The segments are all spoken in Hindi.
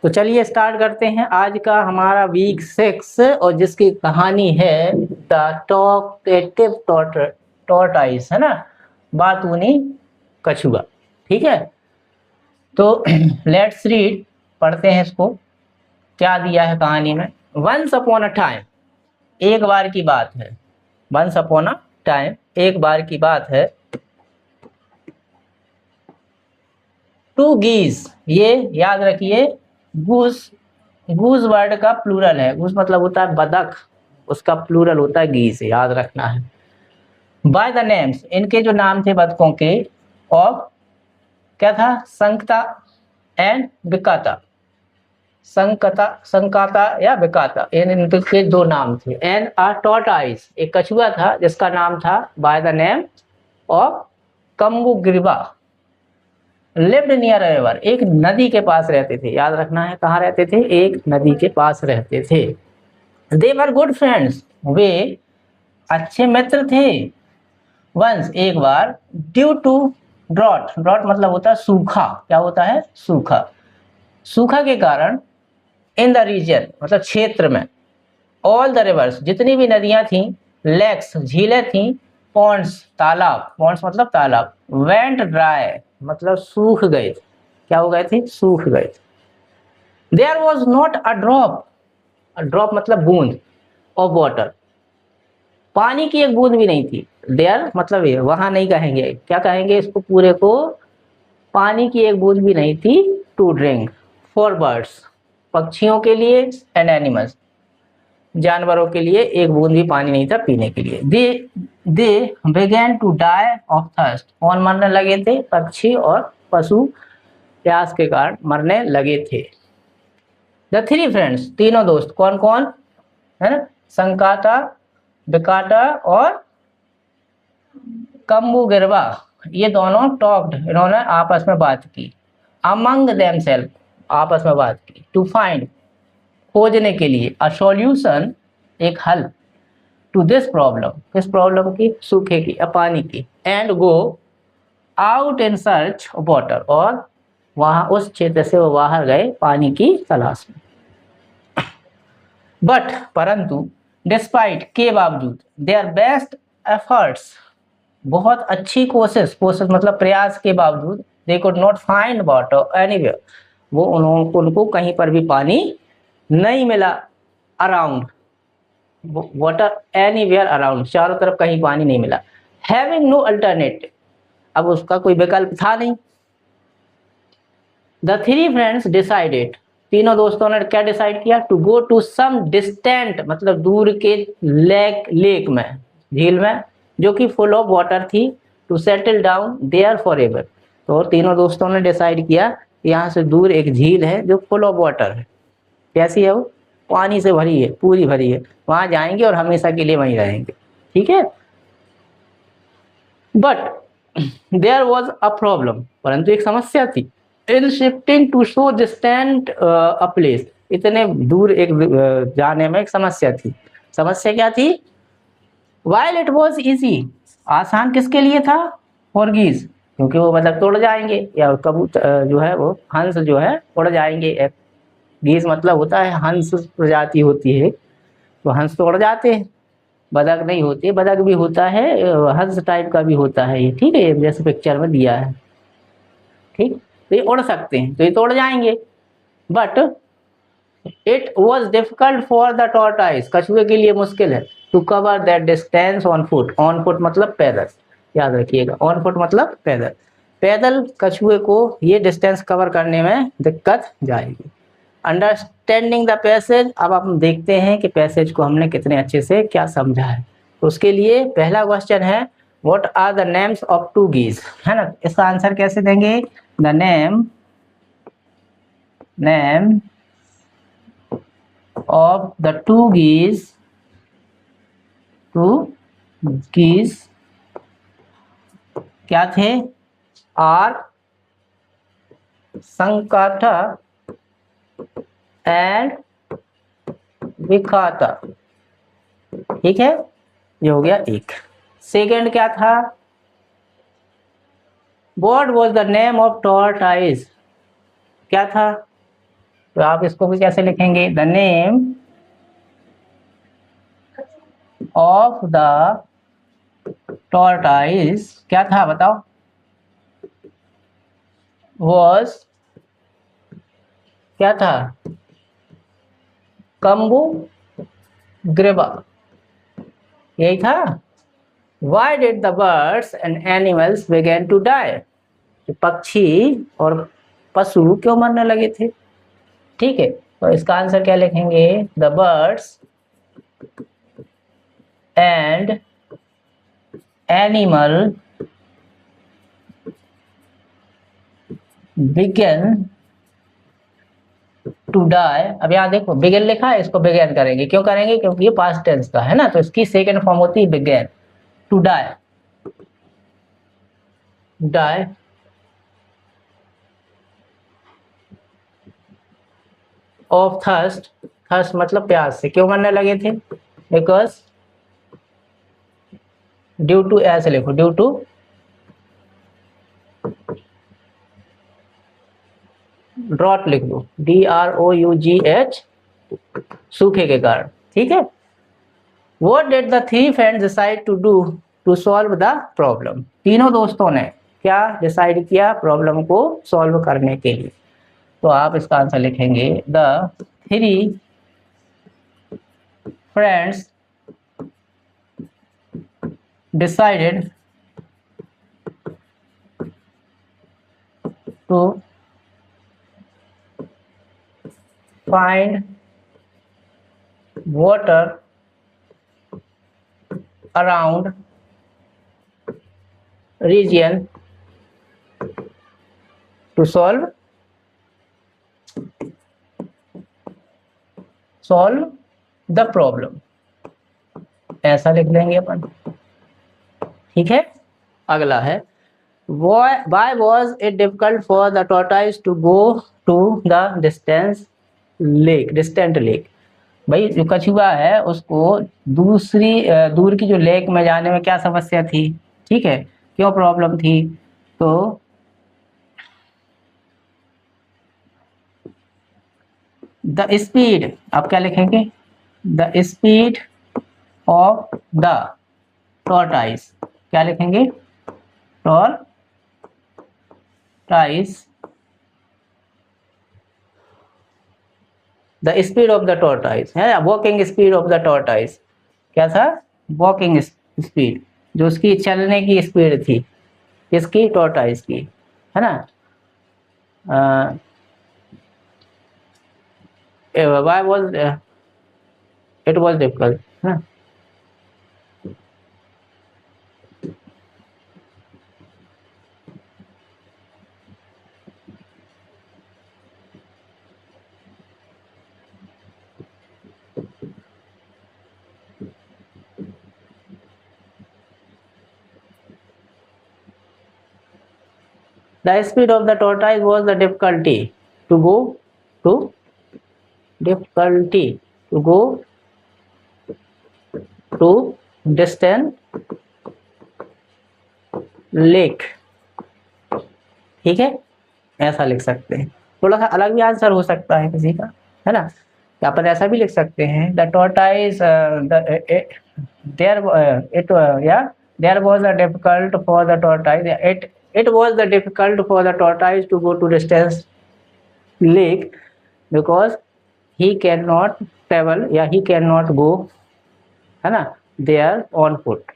तो चलिए स्टार्ट करते हैं आज का हमारा वीक 6 और जिसकी कहानी है द टॉकेटिव टॉर्टाइस, है ना, बातूनी कछुआ। ठीक है, तो लेट्स रीड, पढ़ते हैं इसको। क्या दिया है कहानी में? वंस अपॉन अ टाइम, एक बार की बात है। वंस अपॉन अ टाइम, एक बार की बात है। टू गीज, ये याद रखिए, गूस, गूस वर्ड का प्लूरल है। गूस मतलब होता है बदख, उसका प्लूरल होता है गीज, याद रखना है। बाय द नेम्स, इनके जो नाम थे बतखों के, ऑफ क्या था, संकता एंड बिकाता। संकाता या बिकाता, इनके दो नाम थे। एंड अ टॉर्टाइस, एक कछुआ था जिसका नाम था by the name of Kambugriva. Lived near a river, एक नदी के पास रहते थे। याद रखना है, कहाँ रहते थे? एक नदी के पास रहते थे। दे वर गुड फ्रेंड्स, वे अच्छे मित्र थे। वंस, एक बार, ड्यू टू ड्रॉट, ड्रॉट मतलब होता है सूखा। क्या होता है? सूखा। सूखा के कारण, इन द रीजन मतलब क्षेत्र में, ऑल द रिवर्स, जितनी भी नदियां थी, लेक्स झीलें थी, पॉन्ड्स तालाब, पॉन्ड्स मतलब तालाब, वेंट ड्राई मतलब सूख गए। क्या हो गए थे? सूख गए। There was not a drop, drop मतलब बूंद, ऑफ वाटर, पानी की एक बूंद भी नहीं थी। देयर मतलब ये, वहां नहीं कहेंगे, क्या कहेंगे इसको पूरे को? पानी की एक बूंद भी नहीं थी। टू ड्रिंक, फॉर बर्ड्स, पक्षियों के लिए, एंड एनिमल्स, जानवरों के लिए एक बूंद भी पानी नहीं था पीने के लिए। They began to die of thirst, कौन मरने लगे थे? पक्षी और पशु प्यास के कारण मरने लगे थे। द थ्री फ्रेंड्स, तीनों दोस्त, कौन कौन है ना? संकाता, बिकाटा और कम्बुगिरवा, ये दोनों टॉक्ड, इन्होंने आपस में बात की। अमंग देमसेल्फ, आपस में बात की। टू फाइंड, खोजने के लिए। अ सॉल्यूशन, एक हल। टू दिस प्रॉब्लम, किस प्रॉब्लम की? सूखे की, पानी की। And go out in search of water, और वहां उस क्षेत्र से वो बाहर गए पानी की तलाश में। बट परंतु, डिस्पाइट के बावजूद, देयर बेस्ट एफर्ट्स, बहुत अच्छी कोशिश, कोशिश मतलब प्रयास के बावजूद, they could not find water anywhere, वो उनको कहीं पर भी पानी नहीं मिला। अराउंड, वाटर एनीवेयर अराउंड, चारों तरफ कहीं पानी नहीं मिला। हैविंग नो अल्टरनेटिव, अब उसका कोई विकल्प था नहीं। द थ्री फ्रेंड्स डिसाइडेड, तीनों दोस्तों ने क्या डिसाइड किया? To go to some distant मतलब दूर के लेक में, झील में, जो कि फुल ऑफ वाटर थी। To settle down there forever, तो तीनों दोस्तों ने डिसाइड किया यहाँ से दूर एक झील है जो फुल ऑफ वाटर है। कैसी है वो? पानी से भरी है, पूरी भरी है। वहां जाएंगे और हमेशा के लिए वहीं रहेंगे। ठीक है। But there was a problem, परंतु एक समस्या थी। In shifting to so distant a place, इतने दूर एक जाने में एक समस्या थी। समस्या क्या थी? वाइल इट वॉज इजी, आसान किसके लिए था? फॉर गीज, क्योंकि वो मतलब तोड़ जाएंगे, या कबूतर जो है वो हंस जो है उड़ जाएंगे। गीज मतलब होता है हंस प्रजाति होती है, तो हंस तो उड़ जाते हैं। बदक नहीं होती, बदक भी होता है, हंस टाइप का भी होता है ये। ठीक है, जैसे पिक्चर में दिया है। ठीक, तो ये उड़ सकते हैं, तो ये तो उड़ जाएंगे। But it was difficult for the tortoise, कछुए के लिए मुश्किल है। To cover that distance on foot, on foot मतलब पैदल, याद रखिएगा, ऑन फुट मतलब पैदल। पैदल कछुए को ये डिस्टेंस कवर करने में दिक्कत जाएगी। अंडरस्टैंडिंग द पैसेज, अब हम देखते हैं कि पैसेज को हमने कितने अच्छे से क्या समझा है। तो उसके लिए पहला क्वेश्चन है, what are the names of two geese, है ना? इसका आंसर कैसे देंगे? The name of the two geese क्या थे? Are Sankata and Vikata. ठीक है, ये हो गया एक। सेकंड क्या था? What was the name of tortoise, क्या था? तो आप इसको भी कैसे लिखेंगे, the name of the tortoise क्या था बताओ, वॉज क्या था, कम्बू ग्रेबा, यही था। Why did the birds and animals began to die? पक्षी और पशु क्यों मरने लगे थे? ठीक है, तो इसका आंसर क्या लिखेंगे, the birds and animal began to die. अब यहाँ देखो बिगन लिखा है, इसको बिगन करेंगे, क्यों करेंगे, क्योंकि ये पास्ट टेंस का है ना, तो इसकी सेकंड फॉर्म होती है began, to die, die of thirst, thirst मतलब प्यास से, क्यों मरने लगे थे, बिकॉज ड्यू टू, ऐसे लिखो ड्यू टू ड्रॉट लिख दो, DROUGH, सूखे के कारण, ठीक है। What did the three friends decide to do to solve the problem? तीनों दोस्तों ने क्या डिसाइड किया प्रॉब्लम को सॉल्व करने के लिए, तो आप इसका आंसर लिखेंगे the three friends decided to find water around region to solve the problem, ऐसा लिख लेंगे अपन, ठीक है। अगला है why was it difficult for the tortoise to go to the distant lake? भाई जो कछुआ है उसको दूर की जो लेक में जाने में क्या समस्या थी, ठीक है, क्यों प्रॉब्लम थी, तो द स्पीड, आप क्या लिखेंगे, the speed of the tortoise, क्या लिखेंगे, tortoise, the speed of the tortoise है, walking speed of the tortoise, क्या था, वॉकिंग स्पीड, जो उसकी चलने की स्पीड थी, किसकी, टॉर्टाइस की, है ना। why was it was difficult, है ना। The speed of the tortoise was the difficulty to go to distant lake, ठीक है, ऐसा लिख सकते हैं। थोड़ा सा अलग भी आंसर हो सकता है किसी का, है ना, या अपन ऐसा भी लिख सकते हैं, the tortoise there was a difficult for the tortoise, it was the difficult for the tortoise to go to distant lake because he cannot travel, या he cannot go, है ना, there on foot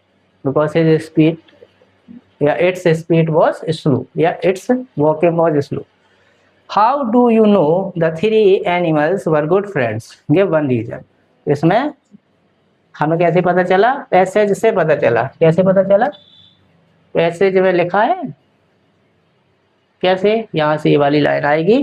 because his speed, या its speed was slow, या its walking was slow. How do you know the three animals were good friends? Give one reason. इसमें हमें कैसे पता चला, पैसेज से पता चला, कैसे पता चला, पैसेज में लिखा है, कैसे, यहां से ये वाली लाइन आएगी,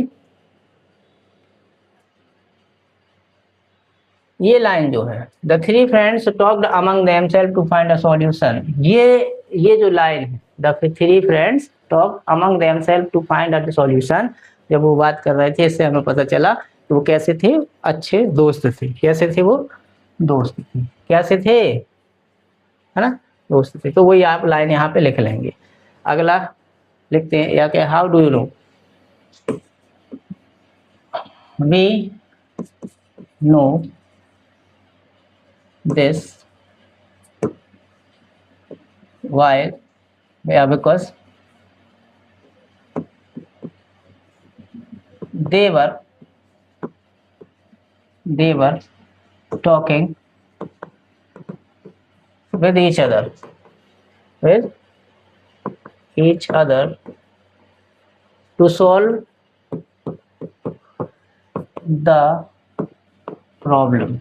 ये लाइन जो है, the three friends talked among themself to find a solution, ये जो लाइन है, the three friends talked among themself to find a solution, जब वो बात कर रहे थे, इससे हमें पता चला कि वो कैसे थे, अच्छे दोस्त थे, कैसे थे वो, दोस्त थे, कैसे थे, है ना, दोस्त थे, तो वही आप लाइन यहाँ पे लिख लेंगे। अगला लिखते हैं, या क्या, how do you know, we know this while, yeah, because they were talking with each other, with each other to solve the problem.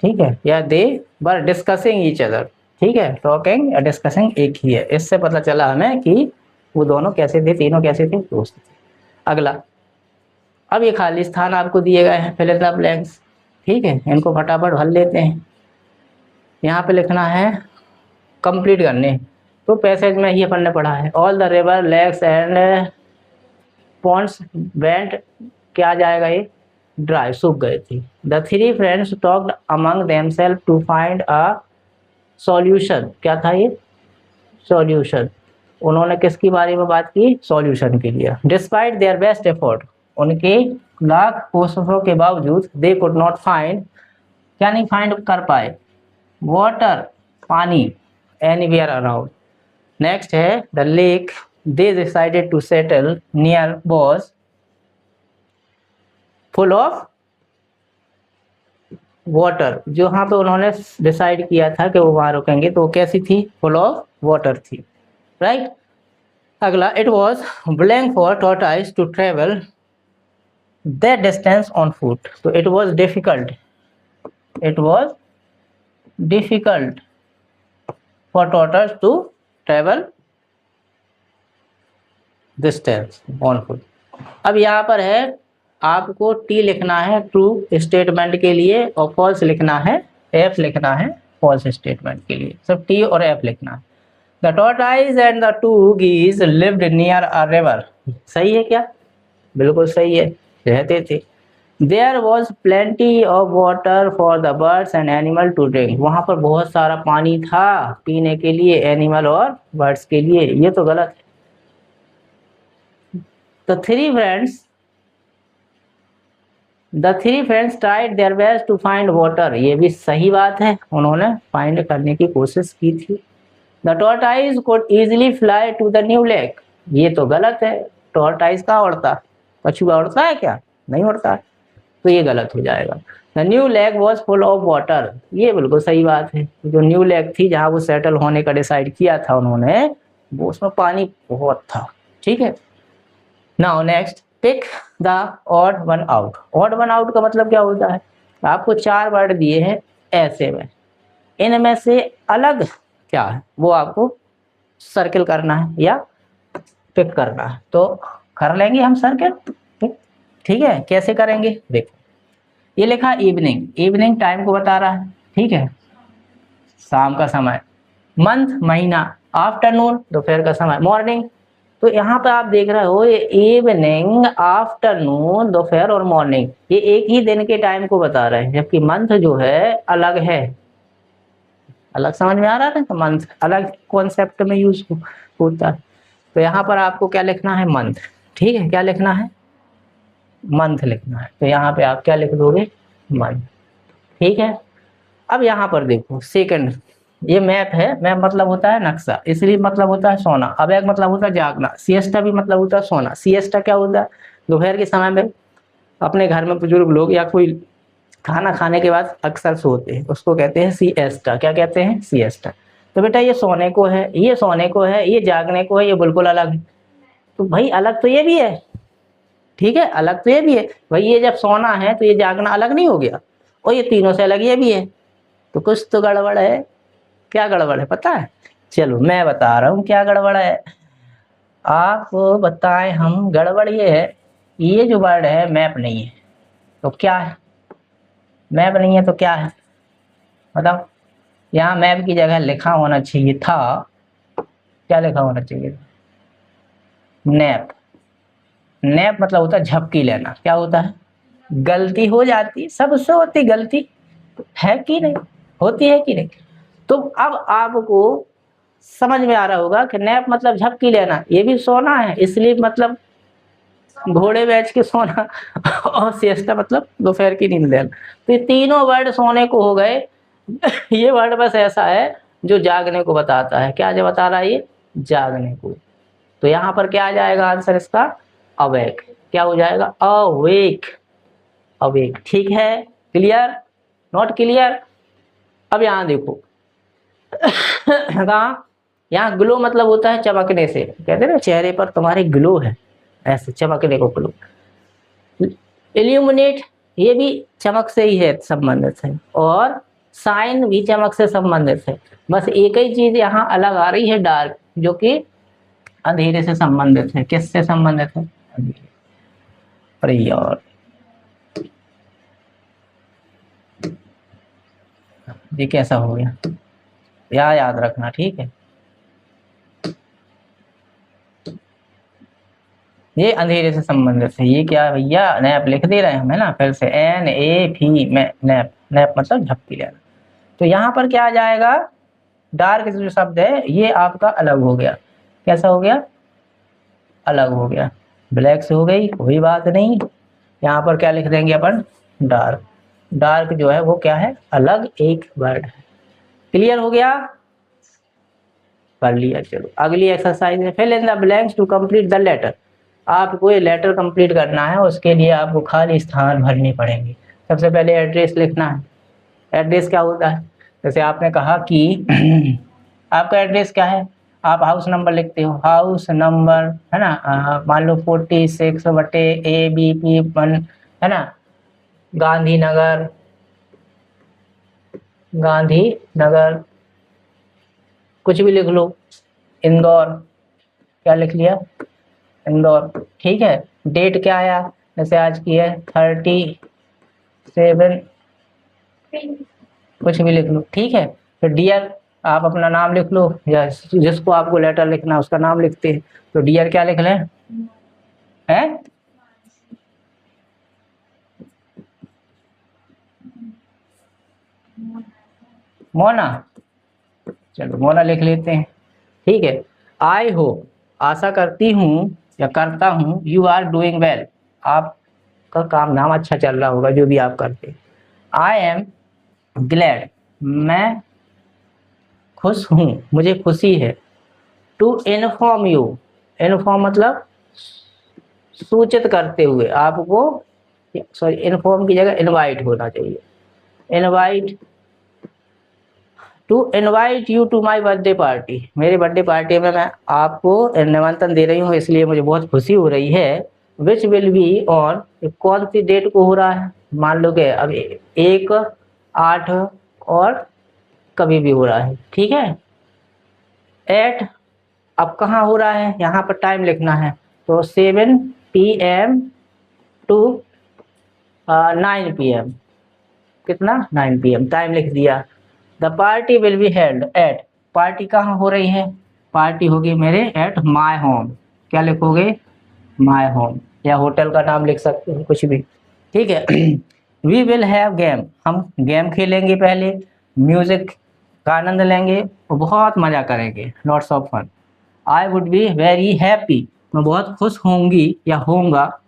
ठीक है, या दे वर डिस्कसिंग ईच अदर, ठीक है, टॉकिंग या डिस्कसिंग एक ही है। इससे पता चला हमें कि वो दोनों कैसे थे, तीनों कैसे थे, दोस्त थे। अगला, अब ये खाली स्थान आपको दिए गए हैं, फिल इन द ब्लैंक्स, ठीक है, इनको फटाफट भर लेते हैं। यहाँ पे लिखना है कंप्लीट करने, तो पैसेज में ये पढ़ने पड़ा है, all the river lakes and ponds went, क्या जाएगा ये, ड्राई, सूख गए थे। The three friends talked among themself to find a solution, क्या था ये, सॉल्यूशन, उन्होंने किसके बारे में बात की, सॉल्यूशन के लिए। डिस्पाइट देयर बेस्ट एफर्ट, उनके लाख कोशिशों के बावजूद, दे कुड नॉट फाइंड, क्या नहीं फाइंड कर पाए, वाटर, पानी, एनीवेयर अराउंड। नेक्स्ट है the lake they decided to settle near was full of water, जो यहाँ पे उन्होंने डिसाइड किया था कि वो वहां रुकेंगे, तो वो कैसी थी, फुल ऑफ वाटर थी, राइट। अगला, it was blank for tortoise to travel that distance on foot, तो it was difficult, it was difficult for tortoise to travel distance on foot. अब यहाँ पर है आपको टी लिखना है ट्रू स्टेटमेंट के लिए, और फॉल्स लिखना है, एफ लिखना है फॉल्स स्टेटमेंट के लिए, सब टी और एफ लिखना है। The tortoise and the two geese lived near a river, सही है क्या, बिल्कुल सही है, रहते थे। There was plenty of water for the birds and animal to drink, वहाँ पर बहुत सारा पानी था पीने के लिए, एनिमल और बर्ड्स के लिए, ये तो गलत है। The three friends tried their best to find water, ये भी सही बात है, उन्होंने फाइंड करने की कोशिश की थी। The tortoise could easily fly to the new lake, ये तो गलत है, टॉर्टोइस कहाँ उड़ता, कछुआ उड़ता है क्या, नहीं उड़ता है, तो ये गलत हो जाएगा। The new lake was full of water, ये बिल्कुल सही बात है, जो न्यू लेक थी जहाँ वो सेटल होने का डिसाइड किया था उन्होंने, वो उसमें पानी बहुत था, ठीक है। Now next, pick the odd one out, odd one out का मतलब क्या होता है, आपको चार वर्ड दिए हैं ऐसे में, इनमें से अलग क्या है वो आपको सर्किल करना है या पिक करना है, तो कर लेंगे हम सर्किल, ठीक है। कैसे करेंगे, देखो ये लिखा इवनिंग, इवनिंग टाइम को बता रहा है, ठीक है, शाम का समय, मंथ महीना, आफ्टरनून दोपहर का समय, मॉर्निंग, तो यहाँ पे आप देख रहे हो ये इवनिंग, आफ्टरनून, दोपहर और मॉर्निंग, ये एक ही दिन के टाइम को बता रहे हैं, जबकि मंथ जो है अलग है, अलग, समझ में आ रहा है, तो मंथ अलग कॉन्सेप्ट में यूज होता है, तो यहाँ पर आपको क्या लिखना है, मंथ, ठीक है, क्या लिखना है, मंथ लिखना है, तो यहाँ पे आप क्या लिख दोगे, मंथ, ठीक है। अब यहाँ पर देखो सेकंड, ये मैप है, मैप मतलब होता है नक्शा, इसलिए मतलब होता है सोना, अब एक मतलब होता है जागना, सिएस्टा भी मतलब होता है सोना। सिएस्टा क्या होता है, दोपहर के समय में अपने घर में बुजुर्ग लोग या कोई खाना खाने के बाद अक्सर सोते हैं, उसको कहते हैं सिएस्टा, क्या कहते हैं, सिएस्टा। तो बेटा ये सोने को है, ये सोने को है, ये जागने को है, ये बिल्कुल अलग है, तो भाई अलग तो ये भी है, ठीक है, अलग तो ये भी है भाई, ये जब सोना है तो ये जागना अलग नहीं हो गया, और ये तीनों से अलग ये भी है, तो कुछ तो गड़बड़ है, क्या गड़बड़ है पता है, चलो मैं बता रहा हूँ क्या गड़बड़ है, आप बताएं हम। गड़बड़ ये है, ये जो वर्ड है मैप नहीं है, तो क्या है, मैप नहीं है तो क्या है बताओ, यहाँ मैप की जगह लिखा होना चाहिए था, क्या लिखा होना चाहिए, नैप, नैप मतलब होता है झपकी लेना, क्या होता है, गलती हो जाती, सबसे होती गलती, है कि नहीं, होती है कि नहीं, तो अब आपको समझ में आ रहा होगा कि नैप मतलब झपकी लेना, ये भी सोना है, इसलिए मतलब घोड़े बेच के सोना और सिएस्टा मतलब दोपहर की नींद लेना। तो ये तीनों वर्ड सोने को हो गए। ये वर्ड बस ऐसा है जो जागने को बताता है। क्या जो बता रहा है ये? जागने को। तो यहाँ पर क्या आ जाएगा आंसर इसका? अवेक। क्या हो जाएगा? अवेक। अवेक। ठीक है, क्लियर? Not clear? अब यहाँ देखो कहा, यहाँ ग्लो मतलब होता है चमकने से। कहते हैं ना चेहरे पर तुम्हारे ग्लो है, ऐसे चमकने को ग्लो। इल्यूमिनेट ये भी चमक से ही है संबंधित है, और साइन भी चमक से संबंधित है। बस एक ही चीज यहाँ अलग आ रही है, डार्क, जो कि अंधेरे से संबंधित है। किससे संबंधित है? अंधेरे। अरे यार ये कैसा हो गया, याद रखना, ठीक है? ये अंधेरे से संबंधित है। ये क्या है भैया? नैप लिख दे रहे हैं हमें ना, फिर से NAP में नैप। नैप मतलब झपकी लेना। तो यहाँ पर क्या आ जाएगा? डार्क जो शब्द है ये आपका अलग हो गया। कैसा हो गया? अलग हो गया। ब्लैक से हो गई, कोई बात नहीं। यहाँ पर क्या लिख देंगे अपन? डार्क। डार्क जो है वो क्या है? अलग एक वर्ड है। क्लियर हो गया? कर लिया। चलो अगली एक्सरसाइज है, fill in the blanks to complete the letter. आपको ये लेटर कंप्लीट करना है, उसके लिए आपको खाली स्थान भरने पड़ेंगे। सबसे पहले एड्रेस लिखना है। एड्रेस क्या होता है? जैसे आपने कहा कि आपका एड्रेस क्या है, आप हाउस नंबर लिखते हो। हाउस नंबर है ना, मान लो 46/ABP1 है ना, गांधीनगर। गांधीनगर कुछ भी लिख लो। इंदौर, क्या लिख लिया? इंदौर। ठीक है। डेट क्या आया? जैसे आज की है 37, कुछ भी लिख लो। ठीक है। फिर डियर, आप अपना नाम लिख लो, या जिसको आपको लेटर लिखना उसका नाम लिखते हैं। तो डियर क्या लिख लें? है मोना। चलो मोना लिख लेते हैं। ठीक है। आई हो, आशा करती हूँ या करता हूँ, यू आर डूइंग वेल, आपका काम नाम अच्छा चल रहा होगा जो भी आप करते। आई एम ग्लैड, मैं खुश हूँ, मुझे खुशी है। टू इन्फॉर्म यू, इन्फॉर्म मतलब सूचित करते हुए आपको, सॉरी इन्फॉर्म की जगह इनवाइट होना चाहिए। Invite, to invite you to my birthday party, मेरे बर्थडे पार्टी में मैं आपको निमंत्रण दे रही हूँ, इसलिए मुझे बहुत खुशी हो रही है। विच विल बी ऑन, कौन सी डेट को हो रहा है? मान लो कि अब 1/8 और कभी भी हो रहा है। ठीक है। एट, अब कहाँ हो रहा है? यहाँ पर टाइम लिखना है। तो 7 PM टू 9 PM। कितना? 9 PM टाइम लिख दिया। The party will be held at, party कहाँ हो रही है? पार्टी होगी मेरे एट माई होम। क्या लिखोगे? माई होम, या होटल का नाम लिख सकते हो, कुछ भी। ठीक है। वी विल हैव गेम, हम गेम खेलेंगे पहले, म्यूजिक का आनंद लेंगे और बहुत मजा करेंगे, lots of fun. I would be very happy, मैं बहुत खुश होंगी या होऊंगा।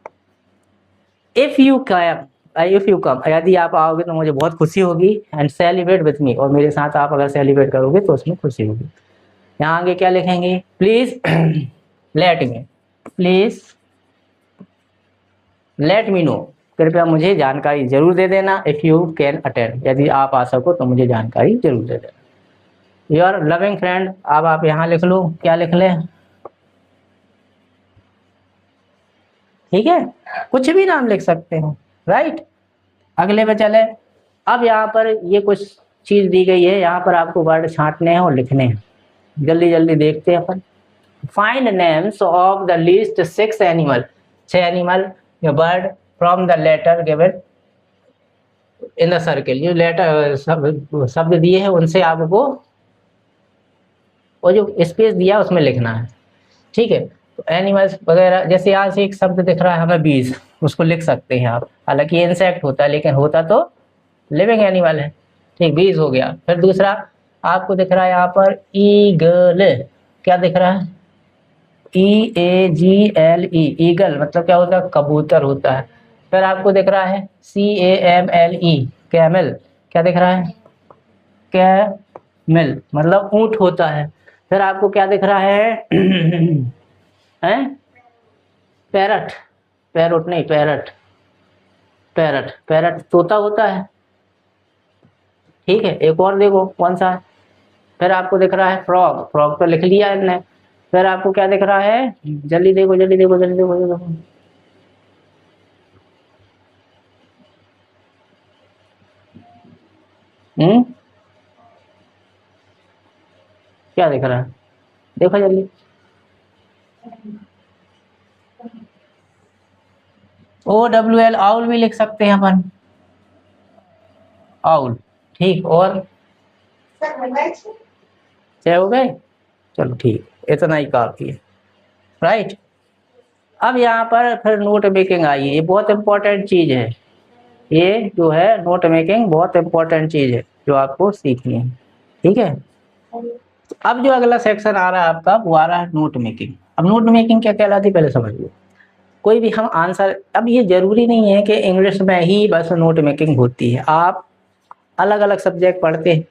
If you came, if you come, यदि आप आओगे तो मुझे बहुत खुशी होगी। एंड सेलिब्रेट विथ मी, और मेरे साथ आप अगर सेलिब्रेट करोगे तो उसमें खुशी होगी। यहाँ आगे क्या लिखेंगे? Please let me, please let me know, कृपया मुझे जानकारी जरूर दे देना। इफ़ यू कैन अटेंड, यदि आप आ सको तो मुझे जानकारी जरूर दे देना। योर लविंग फ्रेंड, अब आप यहाँ लिख लो, क्या लिख लें? ठीक है, कुछ भी नाम लिख सकते हो, राइट। अगले पे चले। अब यहाँ पर ये कुछ चीज दी गई है, यहाँ पर आपको वर्ड छांटने हैं और लिखने हैं। जल्दी जल्दी देखते हैं अपन। Find names of the least 6 animal, 6 animal या bird from the letter given in the circle. जो लेटर शब्द दिए हैं उनसे आपको, और जो स्पेस दिया उसमें लिखना है। ठीक है। तो एनिमल्स वगैरह, जैसे यहाँ से एक शब्द दिख रहा है हमें बीज, उसको लिख सकते हैं आप। हालांकि इंसेक्ट होता है लेकिन होता तो लिविंग एनिमल है। ठीक, बीज हो गया। फिर दूसरा आपको दिख रहा है यहाँ पर ईगल, क्या दिख रहा है? EAGLE, ईगल मतलब क्या होता है, कबूतर होता है। फिर आपको दिख रहा है CAMLE, कैमल, क्या दिख रहा है, कैमल मतलब ऊंट होता है। फिर आपको क्या दिख रहा है हैं, पैरट, पैरोट नहीं, पैरट, पैरट, पैरट तोता होता है। ठीक है, एक और देखो कौन सा है। फिर आपको दिख रहा है फ्रॉग, फ्रॉग तो लिख लिया हमने। फिर आपको क्या दिख रहा है, जल्दी देखो जल्दी देखो जल्दी देखो, जल्दी देखो। क्या दिख रहा है, देखो जल्दी। OWL, आउल भी लिख सकते हैं अपन, आउल। ठीक, और क्या हो गए, चलो ठीक, इतना ही काफी है, राइट। अब यहाँ पर फिर नोट मेकिंग आई है, ये बहुत इंपॉर्टेंट चीज है। ये जो है नोट मेकिंग बहुत इंपॉर्टेंट चीज है जो आपको सीखनी है। ठीक है, अब जो अगला सेक्शन आ रहा है आपका, वो आ रहा है नोट मेकिंग। अब नोट मेकिंग क्या कहलाती है पहले समझ लो। कोई भी हम आंसर, अब ये जरूरी नहीं है कि इंग्लिश में ही बस नोट मेकिंग होती है, आप अलग अलग सब्जेक्ट पढ़ते हैं,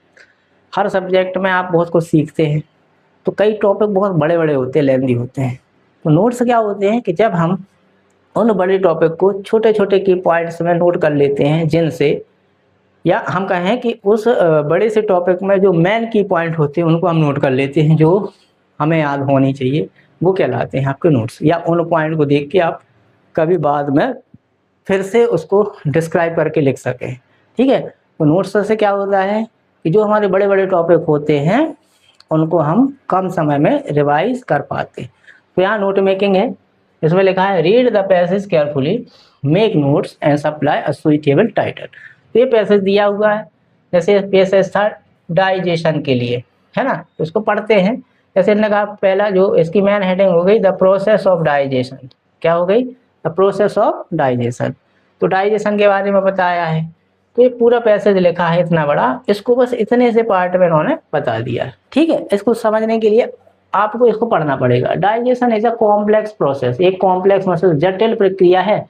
हर सब्जेक्ट में आप बहुत कुछ सीखते हैं। तो कई टॉपिक बहुत बड़े बड़े होते हैं, लेंदी होते हैं। तो नोट्स क्या होते हैं कि जब हम उन बड़े टॉपिक को छोटे छोटे की पॉइंट्स में नोट कर लेते हैं, जिनसे, या हम कहें कि उस बड़े से टॉपिक में जो मेन की पॉइंट होते हैं उनको हम नोट कर लेते हैं, जो हमें याद होनी चाहिए, वो कहलाते हैं आपके नोट्स। या उन पॉइंट को देख के आप कभी बाद में फिर से उसको डिस्क्राइब करके लिख सकें। ठीक है, तो नोट्स से क्या होता है कि जो हमारे बड़े बड़े टॉपिक होते हैं उनको हम कम समय में रिवाइज कर पाते हैं। तो यहाँ नोट मेकिंग है, इसमें लिखा है read the passage carefully, make notes and supply a suitable title. तो ये पैसेज दिया हुआ है, जैसे पैसेज था डाइजेशन के लिए, है ना, तो उसको पढ़ते हैं। जैसे इन्होंने कहा पहला जो इसकी मेन हेडिंग हो गई द प्रोसेस ऑफ डाइजेशन, क्या हो गई, द प्रोसेस ऑफ डाइजेशन। तो डाइजेशन के बारे में बताया है। तो ये पूरा पैसेज लिखा है इतना बड़ा, इसको बस इतने से पार्ट में इन्होंने बता दिया। ठीक है, इसको समझने के लिए आपको इसको पढ़ना पड़ेगा। Digestion is a complex process, एक कॉम्प्लेक्स मतलब जटिल प्रक्रिया है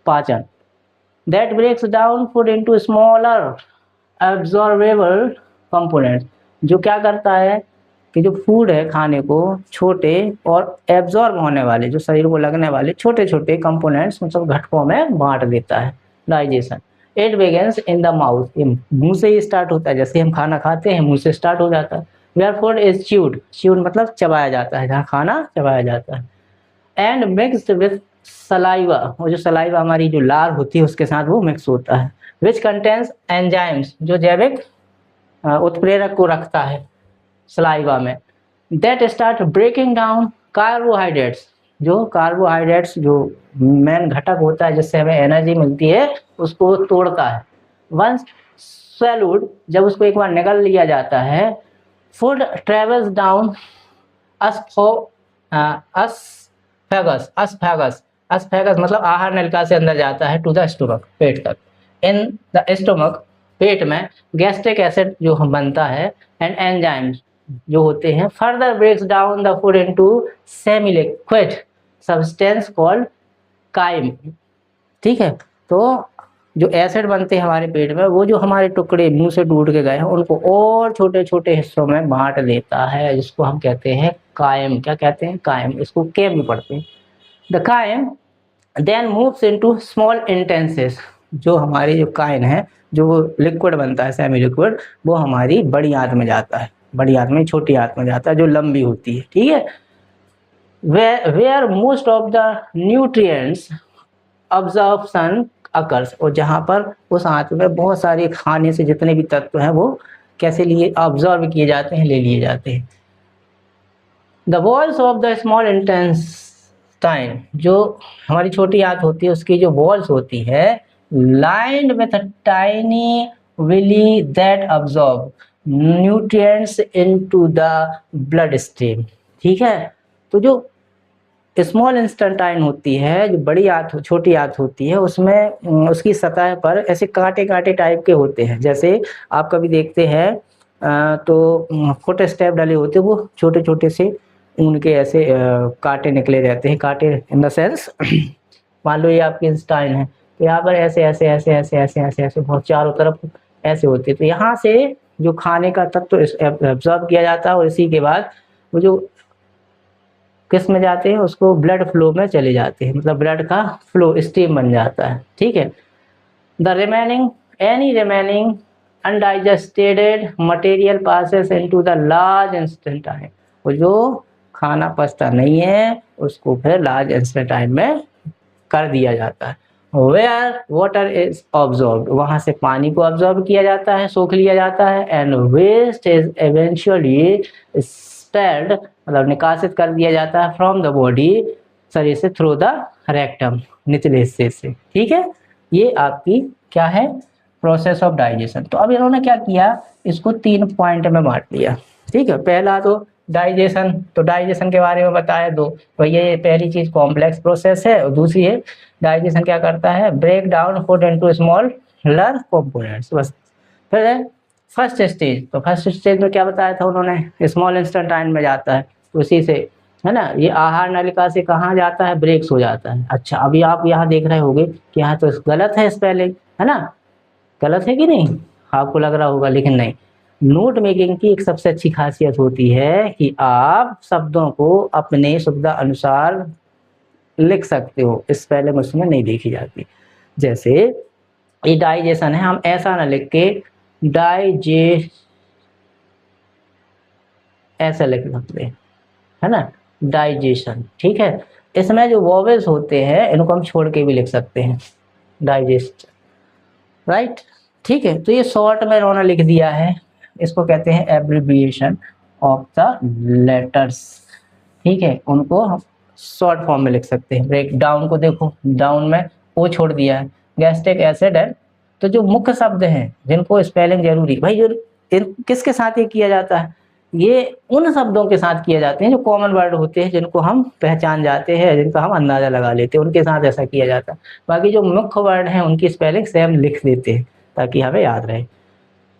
पाचन, that breaks down food into smaller absorbable components, जो क्या करता है कि जो फूड है खाने को छोटे और एब्जॉर्ब होने वाले, जो शरीर को लगने वाले छोटे छोटे कंपोनेंट्स मतलब घटकों में बांट देता है digestion. It begins in the mouth, मुंह से ही स्टार्ट होता है, जैसे हम खाना खाते हैं मुंह से स्टार्ट हो जाता है। Where food is chewed, chewed मतलब चबाया जाता है, जहाँ खाना चबाया जाता है। एंड मिक्सड विथ सलाइवा, वो जो सलाइवा हमारी जो लार होती है उसके साथ वो मिक्स होता है। विच कंटेंस एंजाइम्स, जो जैविक उत्प्रेरक को रखता है सलाइवा में। That start breaking down carbohydrates, जो कार्बोहाइड्रेट्स जो मेन घटक होता है जिससे हमें एनर्जी मिलती है, उसको तोड़ता है। वंस स्वैल्यूड, जब उसको एक बार निगल लिया जाता है, फूड ट्रेवल्स डाउन असफेगस, असफेगस, असफेगस मतलब आहार नलिका से अंदर जाता है, टू द स्टोमक, पेट तक। इन द स्टोमक, पेट में गैस्ट्रिक एसिड जो हम बनता है एंड एंजाइम्स जो होते हैं, further breaks down the food into semi liquid substance called chyme. ठीक है, तो जो एसिड बनते हैं हमारे पेट में, वो जो हमारे टुकड़े मुंह से टूट के गए हैं उनको और छोटे छोटे हिस्सों में बांट देता है, जिसको हम कहते हैं कायम। क्या कहते हैं, कायम, इसको केम भी पढ़ते हैं। द कायम देन मूव्स इनटू स्मॉल इंटेंसेस, जो हमारी जो कायन है, जो लिक्विड बनता है सेमी लिक्विड, वो हमारी बड़ी आंत में जाता है, बड़ी आंत में, छोटी आंत में जाता है जो लंबी होती है। ठीक है, where most of the nutrients absorption occurs, और जहाँ पर उस आंत में बहुत सारे खाने से जितने भी तत्व हैं वो कैसे लिए ऑब्जॉर्व किए जाते हैं, ले लिए जाते हैं। The walls of the small intestine, जो हमारी छोटी आंत होती है उसकी जो वॉल्स होती है, lined with tiny villi that absorb nutrients into the bloodstream. ठीक है, तो जो स्मॉल इंस्टेंटाइन होती है, जो बड़ी आंत छोटी आंत होती है, उसमें उसकी सतह पर ऐसे कांटे कांटे टाइप के होते हैं। जैसे आप कभी देखते हैं तो फुट स्टेप डले होते हैं, वो छोटे छोटे से उनके ऐसे कांटे निकले रहते हैं, कांटे इन द सेंस मान लो ये आपकी इंस्टाइन है, तो यहाँ पर ऐसे ऐसे ऐसे ऐसे ऐसे ऐसे ऐसे बहुत चारों तरफ ऐसे होते हैं। तो यहाँ से जो खाने का तत्व एब्जॉर्ब किया जाता है और इसी के बाद वो जो किस में जाते हैं, उसको ब्लड फ्लो में चले जाते हैं, मतलब ब्लड का फ्लो स्ट्रीम बन जाता है, ठीक है। The remaining any remaining undigested material passes into the large intestine, वो जो खाना पचता नहीं है उसको फिर लार्ज इंस्टेंटाइन में कर दिया जाता है। वेयर वाटर इज ऑब्जॉर्ब, वहां से पानी को ऑब्जॉर्ब किया जाता है, सोख लिया जाता है। And waste is eventually expelled, मतलब निकासित कर दिया जाता है फ्रॉम द बॉडी, शरीर से, थ्रू द रेक्टम, निचले हिस्से से, ठीक है। ये आपकी क्या है, प्रोसेस ऑफ डाइजेशन। तो अब इन्होंने क्या किया, इसको 3 पॉइंट में बांट दिया, ठीक है। पहला तो डाइजेशन, तो डाइजेशन के बारे में बताया दो, तो ये पहली चीज कॉम्प्लेक्स प्रोसेस है, और दूसरी है डाइजेशन क्या करता है, break down food into smaller components, बस। फिर है फर्स्ट स्टेज, तो फर्स्ट स्टेज में क्या बताया था उन्होंने, स्मॉल इंस्टेंटाइन में जाता है, उसी से, है ना, ये आहार नलिका से कहाँ जाता है, ब्रेक्स हो जाता है। अच्छा, अभी आप यहाँ देख रहे होंगे कि यहाँ तो गलत है स्पेलिंग, है ना, गलत है कि नहीं, आपको लग रहा होगा, लेकिन नहीं। नोट मेकिंग की एक सबसे अच्छी खासियत होती है कि आप शब्दों को अपने सुविधा अनुसार लिख सकते हो, स्पेलिंग उसमें नहीं देखी जाती। जैसे ये डाइजेशन है, हम ऐसा ना लिख के डाइजे ऐसा लिख सकते हैं, है ना, डाइजेशन, ठीक है। इसमें जो वॉवेल्स होते हैं इनको हम छोड़ के भी लिख सकते हैं, डाइजेस्ट, राइट, ठीक है। तो ये शॉर्ट में इन्होंने लिख दिया है, इसको कहते हैं एब्रिविएशन ऑफ द लेटर्स, ठीक है। उनको हम शॉर्ट फॉर्म में लिख सकते हैं। ब्रेक डाउन को देखो, डाउन में ओ छोड़ दिया है, गैस्ट्रिक एसिड है। तो जो मुख्य शब्द हैं जिनको स्पेलिंग जरूरी भाई, जो किसके साथ ये किया जाता है, ये उन शब्दों के साथ किए जाते हैं जो कॉमन वर्ड होते हैं, जिनको हम पहचान जाते हैं, जिनका हम अंदाजा लगा लेते हैं, उनके साथ ऐसा किया जाता है। बाकी जो मुख्य वर्ड हैं उनकी स्पेलिंग सेम लिख देते हैं ताकि हमें याद रहे।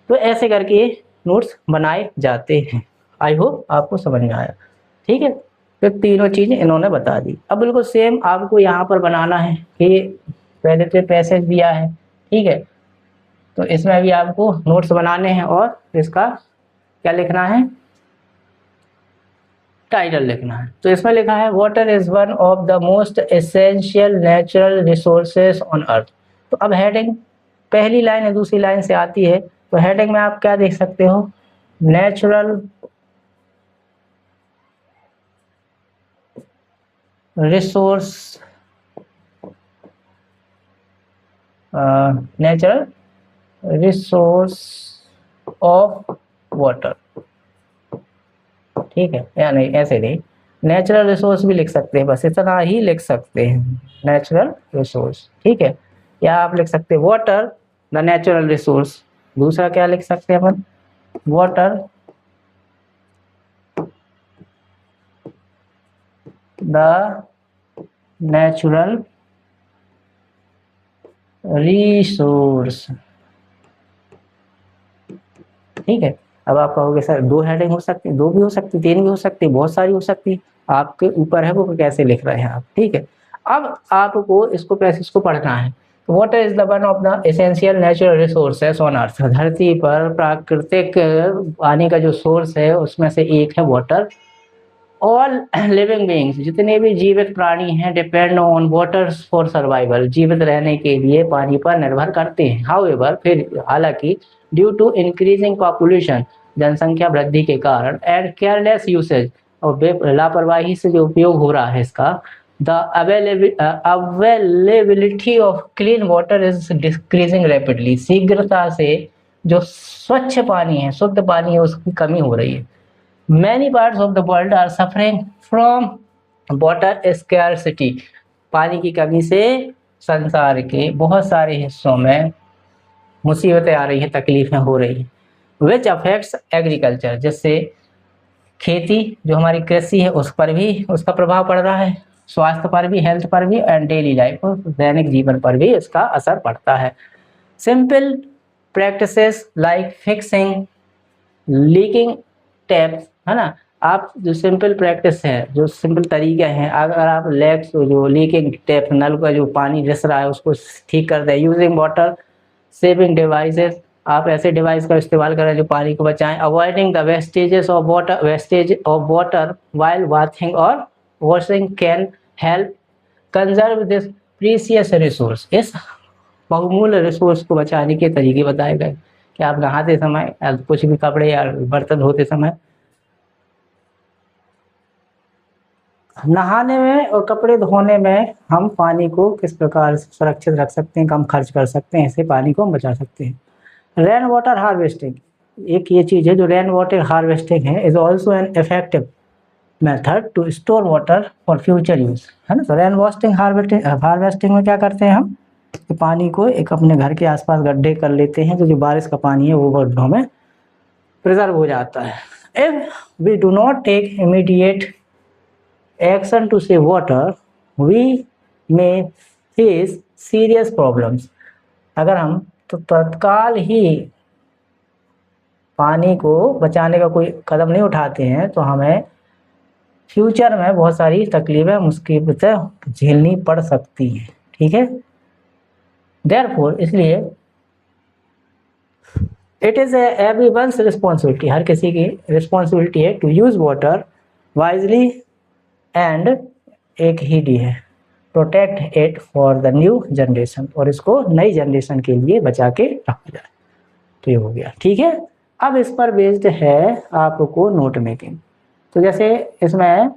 तो ऐसे करके नोट्स बनाए जाते हैं। आई होप आपको समझ में आया, ठीक है। तो तीनों चीजें इन्होंने बता दी। अब बिल्कुल सेम आपको यहाँ पर बनाना है कि पहले तो पैसेज दिया है, ठीक है, तो इसमें भी आपको नोट्स बनाने हैं और इसका क्या लिखना है, टाइटल लिखना है। तो इसमें लिखा है water is one of the most essential natural resources on earth. तो अब हेडिंग पहली लाइन है दूसरी लाइन से आती है, तो हेडिंग में आप क्या देख सकते हो, natural resource, natural resource of water, ठीक है, या नहीं ऐसे नहीं, नेचुरल रिसोर्स भी लिख सकते हैं, बस इतना ही लिख सकते हैं, नेचुरल रिसोर्स, ठीक है। या आप लिख सकते हैं वाटर द नेचुरल रिसोर्स। दूसरा क्या लिख सकते हैं अपन, वाटर द नेचुरल रिसोर्स, ठीक है। अब आप कहोगे सर 2 हेडिंग हो सकती, 2 भी हो सकती, 3 भी हो सकती, बहुत सारी हो सकती, आपके ऊपर है वो कैसे लिख रहे हैं आप, ठीक है। अब आपको इसको पैसेज को पढ़ना है। Water is the one of the essential natural resources on earth, धरती पर प्राकृतिक पानी का जो सोर्स है उसमें से एक है वाटर। ऑल लिविंग बीइंग्स, जितने भी जीवित प्राणी हैं, depend on water for survival, जीवित रहने के लिए पानी पर निर्भर करते हैं। हाउएवर, फिर हालांकि, ड्यू टू इंक्रीजिंग पॉपुलेशन, जनसंख्या वृद्धि के कारण, एंड केयरलेस यूसेज, और लापरवाही से जो उपयोग हो रहा है इसका, the availability of clean water is decreasing rapidly, शीघ्रता से जो स्वच्छ पानी है, शुद्ध पानी है, उसकी कमी हो रही है। Many parts of the world are suffering from water scarcity, पानी की कमी से संसार के बहुत सारे हिस्सों में मुसीबतें आ रही हैं, तकलीफें हो रही हैं। Which affects agriculture, जिससे खेती, जो हमारी कृषि है, उस पर भी उसका प्रभाव पड़ रहा है, स्वास्थ्य पर भी, हेल्थ पर भी, एंड डेली लाइफ, दैनिक जीवन पर भी इसका असर पड़ता है। Simple practices like fixing leaking taps, है ना, आप जो सिंपल प्रैक्टिस है, जो सिंपल तरीके हैं, अगर आप लेक्स जो लीकिंग टैप नल का जो पानी रिस रहा है उसको ठीक कर दें, यूजिंग वाटर सेविंग डिवाइसेस, आप ऐसे डिवाइस का इस्तेमाल करें जो पानी को बचाएं, avoiding the wastage of water while bathing और washing can help conserve this precious resource. इस बहुमूल्य रिसोर्स को बचाने के तरीके बताए गए कि आप नहाते समय या कुछ भी कपड़े या बर्तन धोते समय, नहाने में और कपड़े धोने में हम पानी को किस प्रकार से सुरक्षित रख सकते हैं, कम खर्च कर सकते हैं, ऐसे पानी को हम बचा सकते हैं। रेन वाटर हार्वेस्टिंग, एक ये चीज़ है जो रेन वाटर हार्वेस्टिंग है, is also an effective method to store water for future use, है ना। तो रेन वास्टिंग हार्वेस्टिंग में क्या करते हैं हम, कि पानी को एक अपने घर के आसपास गड्ढे कर लेते हैं, तो जो बारिश का पानी है वो गड्ढों में प्रिजर्व हो जाता है। If we do not take immediate action to save water we may face serious problems. अगर हम तो तत्काल ही पानी को बचाने का कोई कदम नहीं उठाते हैं तो हमें फ्यूचर में बहुत सारी तकलीफें मुसीबतें झेलनी पड़ सकती हैं, ठीक है। देयरफॉर, इसलिए इट इज़ एवरीवन्स रिस्पॉन्सिबिलिटी, हर किसी की रिस्पॉन्सिबिलिटी है to use water wisely and एक ही डी है protect it for the new generation, और इसको नई जनरेशन के लिए बचा के रखा जाए। तो ये हो गया, ठीक है। अब इस पर बेस्ड है आपको नोट मेकिंग। तो जैसे इसमें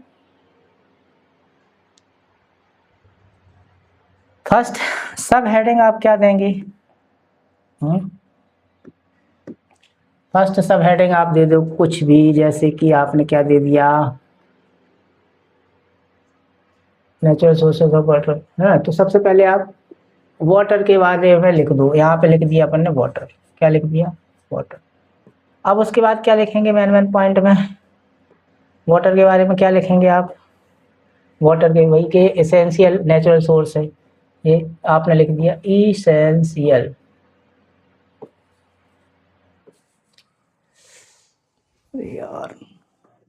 फर्स्ट सब हेडिंग आप क्या देंगे, फर्स्ट सब हेडिंग आप दे दो कुछ भी, जैसे कि आपने क्या दे दिया, नेचुरल सोर्सेज ऑफ वाटर, है ना। तो सबसे पहले आप वाटर के बारे में लिख दो, यहाँ पे लिख दिया अपन ने वाटर, क्या लिख दिया, वाटर। अब उसके बाद क्या लिखेंगे मेन पॉइंट में, वाटर के बारे में क्या लिखेंगे आप, वाटर के वही के एसेंशियल नेचुरल सोर्स है, ये आपने लिख दिया इसेंशियल। यार